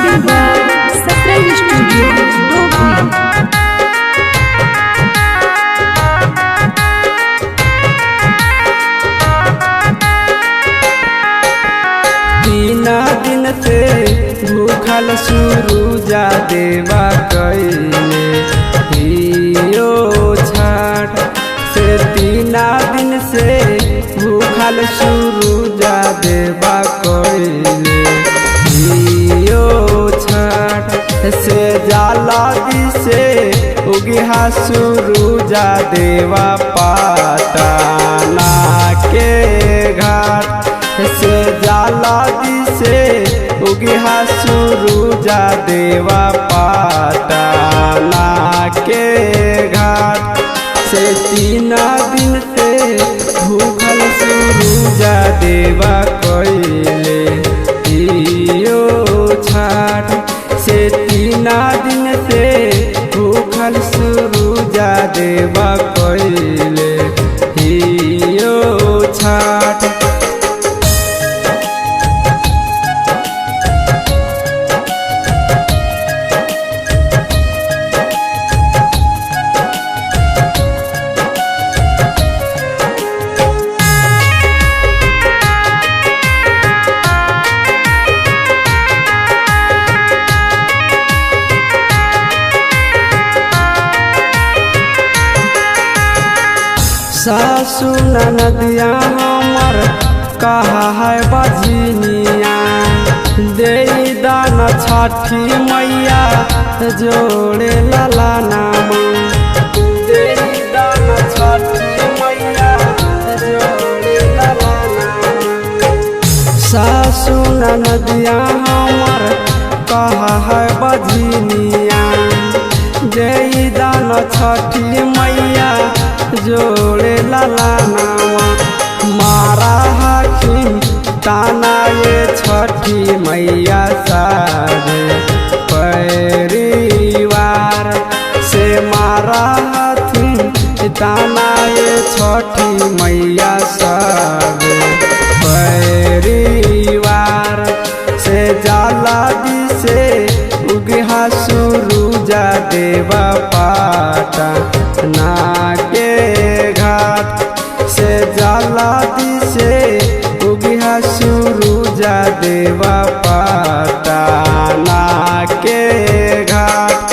Recording by Satrang studio Dobhi. दिन से भूखल सूरुजा देवा कइले हियो छठ से 3 दिन से भूखल सूरुजा देवा कइले हियो छठ से जाला दिसे उगिहा सूरुजा देवा पाटना के घाट से जाला दिसे उगिहा सूरुजा देवा पाटना के घाट से 3 दिन से भूखल सूरुजा देवा कइले हियो छठ से 3 दिन से भूखल सूरुजा देवा कइले हियो छठ। सासु ननदिया हमर कहा है बजनिया दे दान छठी मैया जोड़े लला नाम दे दान छठी मैया जोड़े लला नाम। सासु ननदिया हमर कहा है बजनिया दे दान छठी मैया जोड़े लला नामा मारा हखिन ताना ये छठी मैया सारे परिवार से मारा हथिन ताना ये छठी मैया सारे परिवार से जाला दिसे उगिहा सूरुजा देवा पाटना के घाट से जाला दिसे उगिहा सूरुजा देवा पाटना के घाट।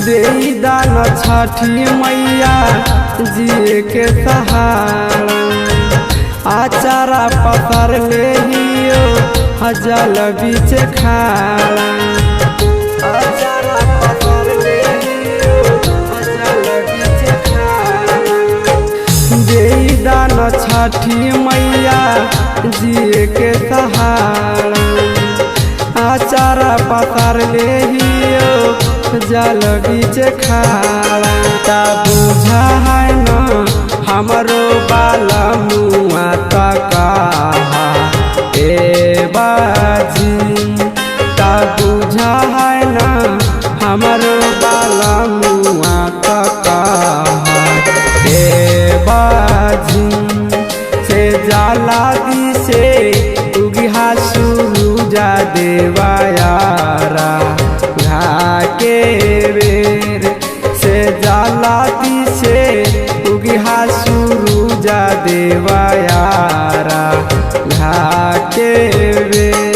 दे दान छठी मैया जी के सहारा आचारा पसर ले हियो जल बीच खाड़ा आचारा पसर ले हियो जल बीच खाड़ा दे दान छठी मैया जी के सहारा आचारा पसर ले हियो जल बीच खाड़ा ता बुझा है न हमरो बाला मुआ तका ए बाजी ता बुझा है न हमरो बाला मुआ तका ए बाजी से जाला दिसे उगिहा सूरुजा देवा यारा के बेर से जाला दिसे उगिहा सूरुजा देवा यारा के बेर।